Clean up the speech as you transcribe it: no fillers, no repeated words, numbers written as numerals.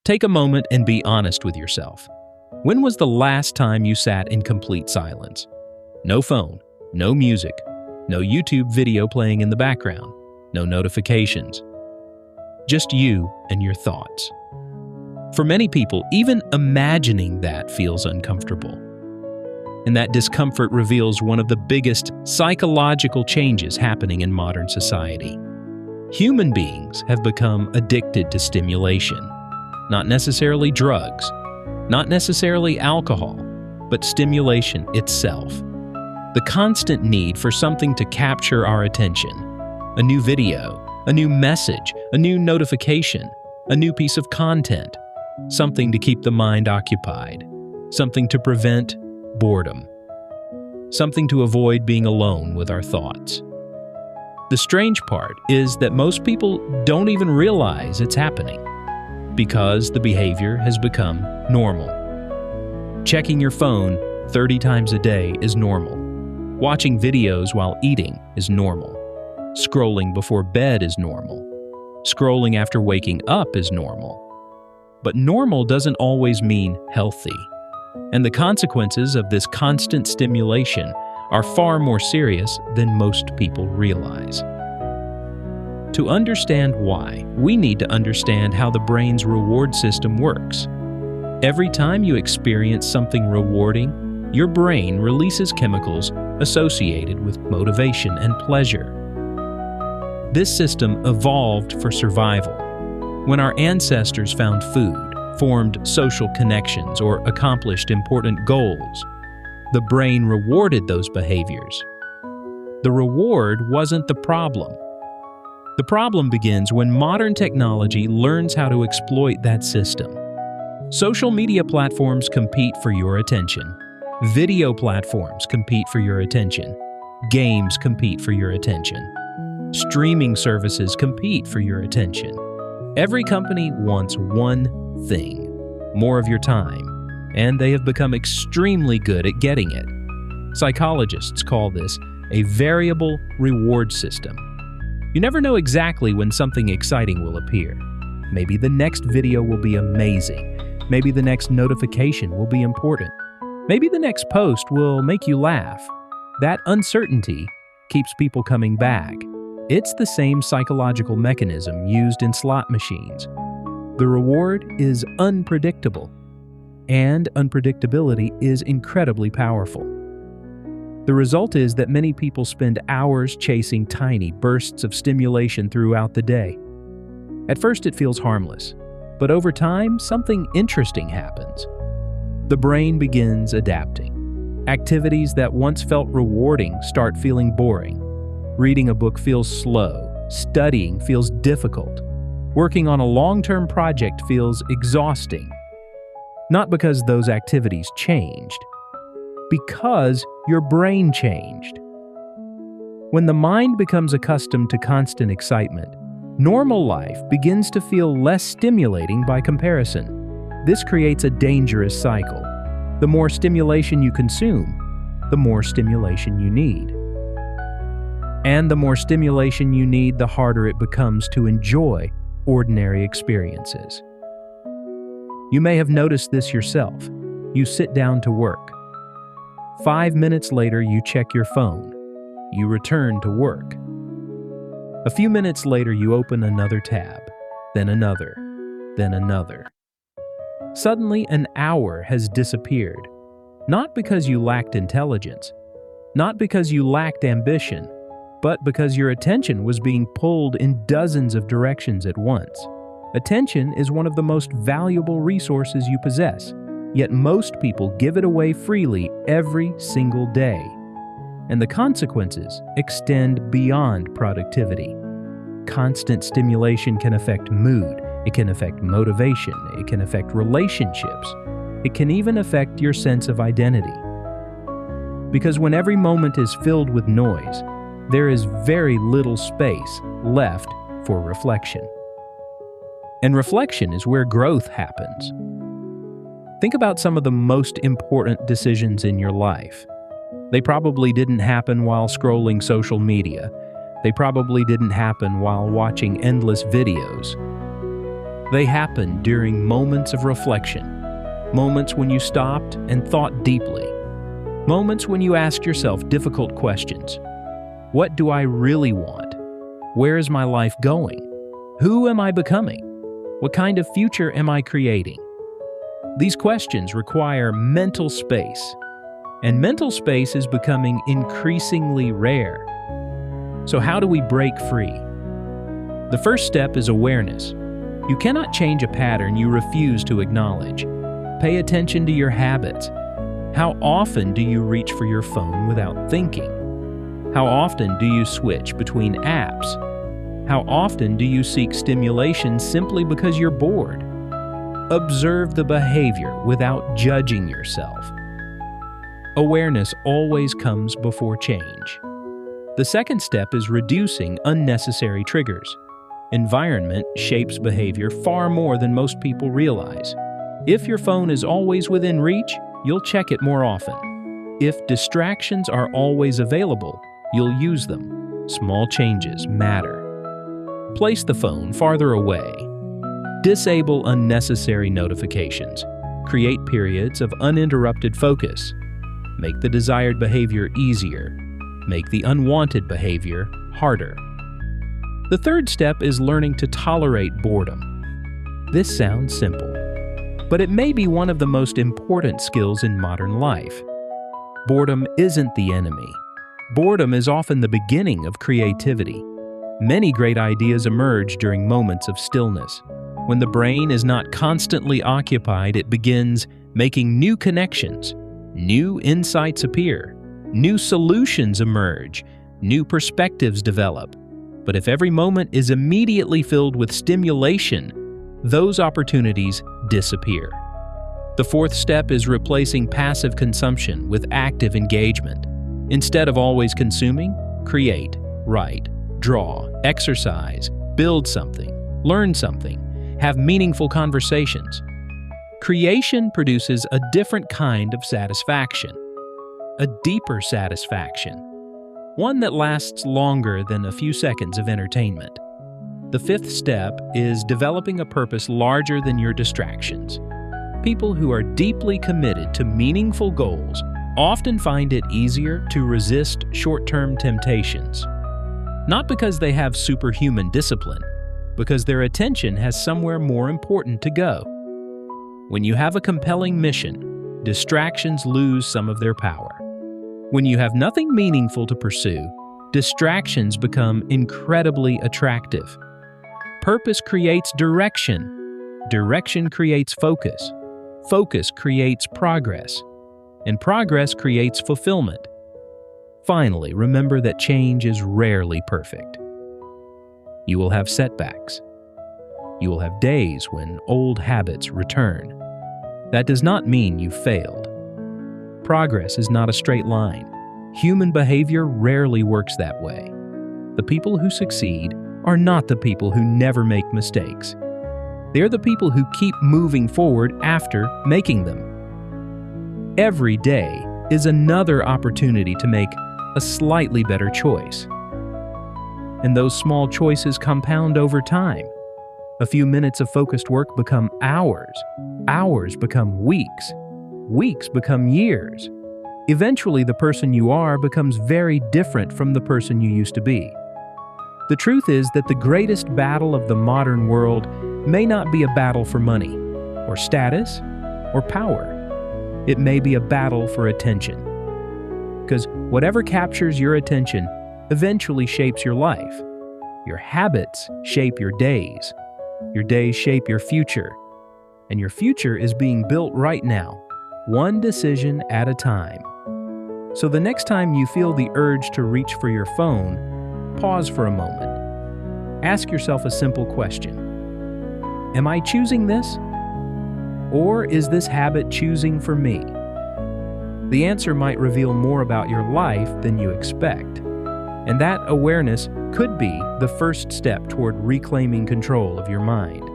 Take a moment and be honest with yourself. When was the last time you sat in complete silence? No phone, no music, no YouTube video playing in the background, no notifications. Just you and your thoughts. For many people, even imagining that feels uncomfortable. And that discomfort reveals one of the biggest psychological changes happening in modern society. Human beings have become addicted to stimulation. Not necessarily drugs, not necessarily alcohol, but stimulation itself. The constant need for something to capture our attention. A new video, a new message, a new notification, a new piece of content. Something to keep the mind occupied. Something to prevent boredom. Something to avoid being alone with our thoughts. The strange part is that most people don't even realize it's happening because the behavior has become normal. Checking your phone 30 times a day is normal. Watching videos while eating is normal. Scrolling before bed is normal. Scrolling after waking up is normal. But normal doesn't always mean healthy. And the consequences of this constant stimulation are far more serious than most people realize. To understand why, we need to understand how the brain's reward system works. Every time you experience something rewarding, your brain releases chemicals associated with motivation and pleasure. This system evolved for survival. When our ancestors found food, formed social connections, or accomplished important goals, the brain rewarded those behaviors. The reward wasn't the problem. The problem begins when modern technology learns how to exploit that system. Social media platforms compete for your attention. Video platforms compete for your attention. Games compete for your attention. Streaming services compete for your attention. Every company wants one thing: more of your time, and they have become extremely good at getting it. Psychologists call this a variable reward system. You never know exactly when something exciting will appear. Maybe the next video will be amazing. Maybe the next notification will be important. Maybe the next post will make you laugh. That uncertainty keeps people coming back. It's the same psychological mechanism used in slot machines. The reward is unpredictable, and unpredictability is incredibly powerful. The result is that many people spend hours chasing tiny bursts of stimulation throughout the day. At first it feels harmless, but over time something interesting happens. The brain begins adapting. Activities that once felt rewarding start feeling boring. Reading a book feels slow. Studying feels difficult. Working on a long-term project feels exhausting. Not because those activities changed, because your brain changed. When the mind becomes accustomed to constant excitement, normal life begins to feel less stimulating by comparison. This creates a dangerous cycle. The more stimulation you consume, the more stimulation you need. And the more stimulation you need, the harder it becomes to enjoy ordinary experiences. You may have noticed this yourself. You sit down to work. 5 minutes later, you check your phone. You return to work. A few minutes later, you open another tab, then another, then another. Suddenly, an hour has disappeared. Not because you lacked intelligence, not because you lacked ambition, but because your attention was being pulled in dozens of directions at once. Attention is one of the most valuable resources you possess, yet most people give it away freely every single day. And the consequences extend beyond productivity. Constant stimulation can affect mood, it can affect motivation, it can affect relationships, it can even affect your sense of identity. Because when every moment is filled with noise, there is very little space left for reflection. And reflection is where growth happens. Think about some of the most important decisions in your life. They probably didn't happen while scrolling social media. They probably didn't happen while watching endless videos. They happen during moments of reflection, moments when you stopped and thought deeply, moments when you asked yourself difficult questions. What do I really want? Where is my life going? Who am I becoming? What kind of future am I creating? These questions require mental space, and mental space is becoming increasingly rare. So how do we break free? The first step is awareness. You cannot change a pattern you refuse to acknowledge. Pay attention to your habits. How often do you reach for your phone without thinking? How often do you switch between apps? How often do you seek stimulation simply because you're bored? Observe the behavior without judging yourself. Awareness always comes before change. The second step is reducing unnecessary triggers. Environment shapes behavior far more than most people realize. If your phone is always within reach, you'll check it more often. If distractions are always available, you'll use them. Small changes matter. Place the phone farther away. Disable unnecessary notifications. Create periods of uninterrupted focus. Make the desired behavior easier. Make the unwanted behavior harder. The third step is learning to tolerate boredom. This sounds simple, but it may be one of the most important skills in modern life. Boredom isn't the enemy. Boredom is often the beginning of creativity. Many great ideas emerge during moments of stillness. When the brain is not constantly occupied, it begins making new connections. New insights appear. New solutions emerge. New perspectives develop. But if every moment is immediately filled with stimulation, those opportunities disappear. The fourth step is replacing passive consumption with active engagement. Instead of always consuming, create, write, draw, exercise, build something, learn something, have meaningful conversations. Creation produces a different kind of satisfaction, a deeper satisfaction, one that lasts longer than a few seconds of entertainment. The fifth step is developing a purpose larger than your distractions. People who are deeply committed to meaningful goals often find it easier to resist short-term temptations. Not because they have superhuman discipline, because their attention has somewhere more important to go. When you have a compelling mission, distractions lose some of their power. When you have nothing meaningful to pursue, distractions become incredibly attractive. Purpose creates direction. Direction creates focus. Focus creates progress. And progress creates fulfillment. Finally, remember that change is rarely perfect. You will have setbacks. You will have days when old habits return. That does not mean you failed. Progress is not a straight line. Human behavior rarely works that way. The people who succeed are not the people who never make mistakes. They are the people who keep moving forward after making them. Every day is another opportunity to make a slightly better choice. And those small choices compound over time. A few minutes of focused work become hours. Hours become weeks. Weeks become years. Eventually, the person you are becomes very different from the person you used to be. The truth is that the greatest battle of the modern world may not be a battle for money, or status, or power. It may be a battle for attention. Because whatever captures your attention eventually shapes your life. Your habits shape your days. Your days shape your future. And your future is being built right now, one decision at a time. So the next time you feel the urge to reach for your phone, pause for a moment. Ask yourself a simple question. Am I choosing this? Or is this habit choosing for me? The answer might reveal more about your life than you expect. And that awareness could be the first step toward reclaiming control of your mind.